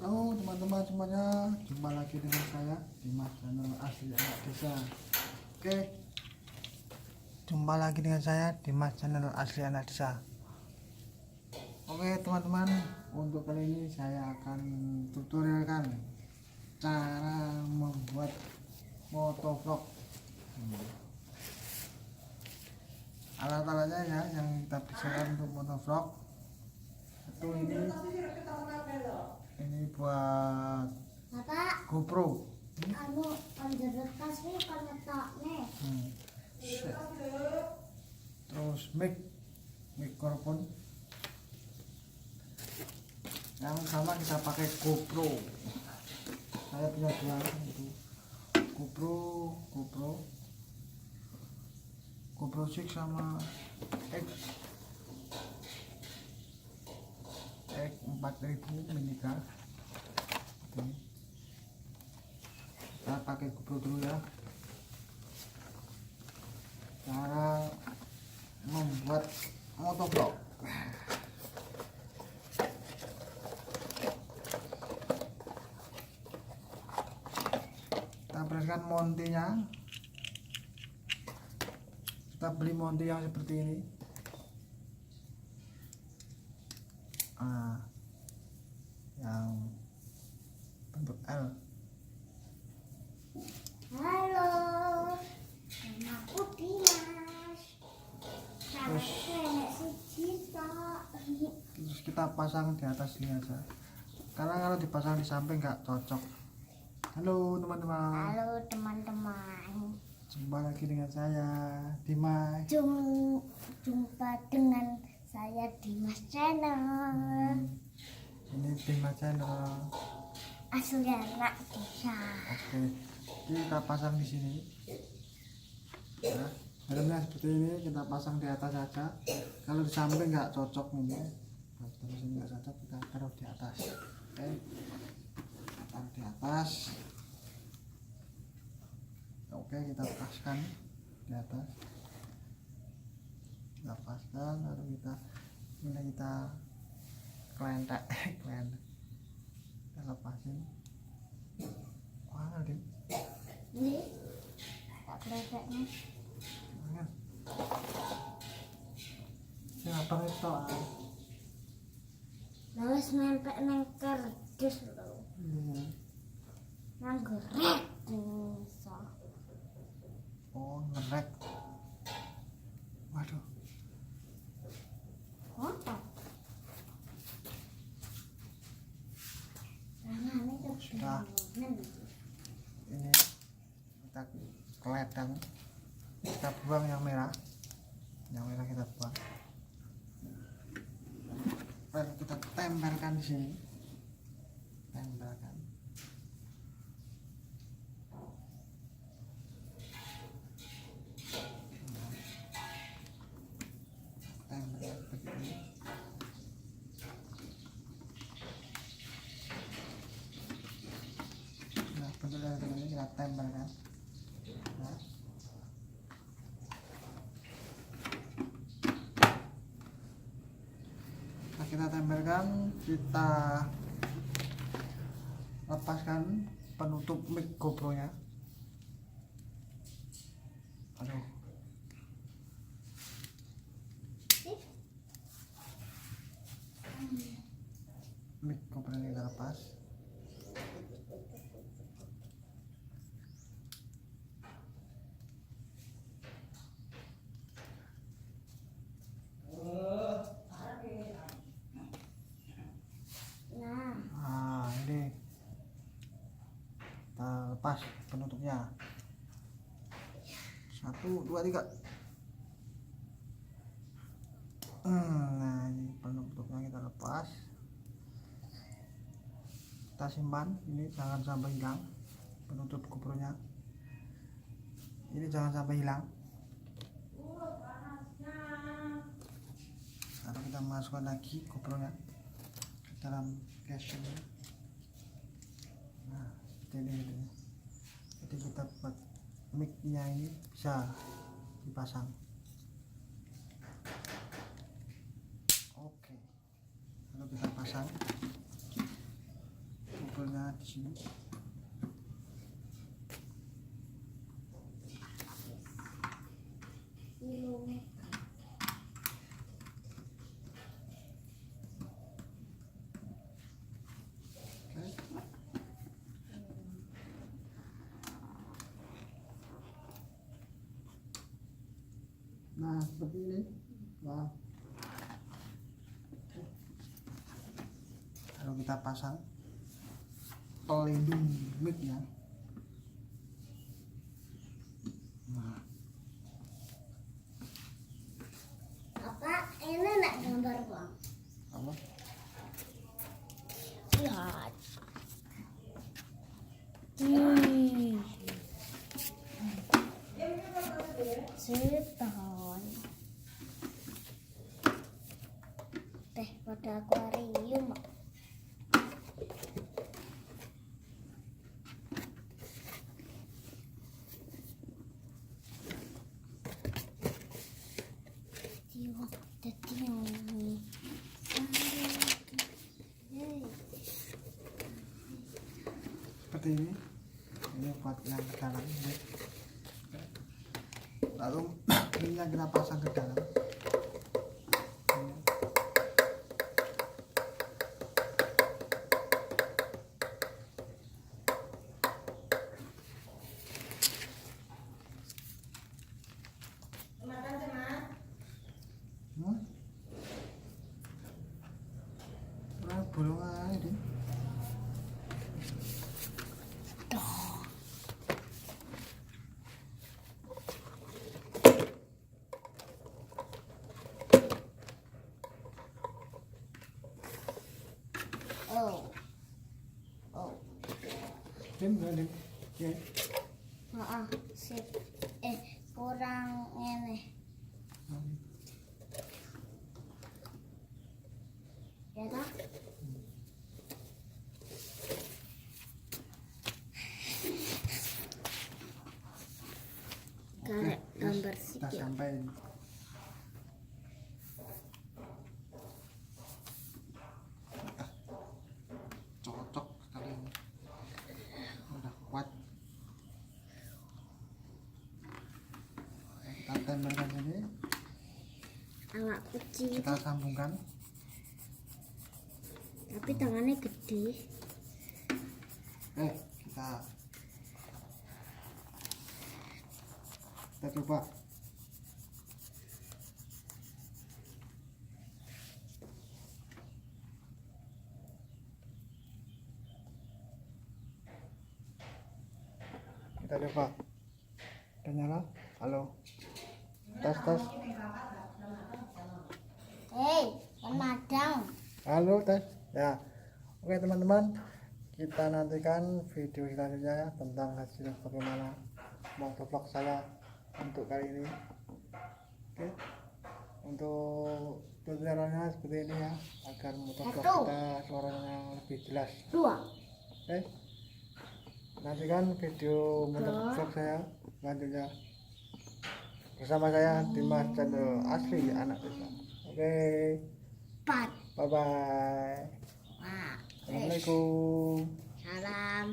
Halo teman-teman semuanya, jumpa lagi dengan saya Dimas channel asli anak desa. Oke, jumpa lagi dengan saya Dimas channel asli anak desa. Oke teman-teman, untuk kali ini saya akan tutorialkan cara membuat motovlog. Alat-alatnya ya yang kita persiapkan untuk motovlog itu ini buat Bapak, GoPro. anu panjang kasih kan ngetokne. Terus mikrofon yang sama kita pakai GoPro. Saya punya dua, itu GoPro 6 sama X 4000 mini. Oke. Kita pakai GoPro dulu ya. Cara membuat motovlog. Kita bereskan montinya. Kita beli monti yang seperti ini. Yang bentuk L. Halo, namaku Dimas. Terus kita pasang di atas sini aja, karena kalau dipasang di samping nggak cocok. Halo teman-teman. Halo teman-teman. Jumpa lagi dengan saya Dimas. Jumpa dengan saya Dimas channel. Ini Dimas channel. Asli anak desa. Oke, ini kita pasang di sini. Ya, helmnya seperti ini kita pasang di atas saja. Kalau di samping nggak cocok ini. Terus ini nggak cocok, kita taruh di atas. Oke, taruh di atas. Oke, kita paskan di atas. Kita paskan, lalu kita kelentek. Kita lepasin. Wah, Dim. Ini tak kelepeknya. Siapa itu? Lalu nempel neng kerdus lho. Nang gorek bisa. Oh, ngerek. Waduh. Kotak. Sudah. Ini kita keledang. Kita buang yang merah. Yang merah kita buang. Lalu kita tempelkan di sini. Tempelkan. Tempelkan begini. Nah, bentuknya seperti ini kita tempelkan. Nah. Kita tempelkan, kita lepaskan penutup mic GoPro nya. Aduh. Mic GoPro nya kita lepas. Ini kita lepas penutupnya. 1, 2, 3. Nah, ini penutupnya kita lepas. Kita simpan. Ini jangan sampai hilang penutup GoPro nya. Ini jangan sampai hilang. Lalu kita masukkan lagi GoPro nya ke dalam casing. Nah, seperti ini. Jadi kita buat mic nya ini bisa dipasang. Oke, lalu kita pasang. kabelnya di sini. Nah, seperti ini. Nah, lalu kita pasang pelindung mic-nya. Nah, Apa? Ini nak gambar bang. apa? Lihat. Setan. Teh pada akuarium. Tiwak, tetiwak. Seperti ini buat yang ke dalam ini. Lalu ini yang kita pasang ke dalam. Ini. Nah, bolong aja deh. Oh. Dim, dim. Ya. Maaf, sip. Kurang ini. Ya tak? Kayak gambar sih. Kita sampai. Cocok sekali ini. Udah kuat. Kita tempelkan sini. Awak kucing. Kita sambungkan. Tapi tangannya gede. Kita coba. Kita coba. Udah nyala? Halo. Tes tes. Hei, pemadam. Halo tes. Ya. Oke teman-teman, kita nantikan video selanjutnya ya, tentang hasil bagaimana motovlog saya untuk kali ini. Oke. Untuk tutorialnya seperti ini ya, agar motovlog kita suaranya lebih jelas. 2. Oke. Nantikan video motovlog saya selanjutnya bersama saya Dimas channel asli anak desa. Oke. 4. Bye bye. Wah. Assalamualaikum. Salam.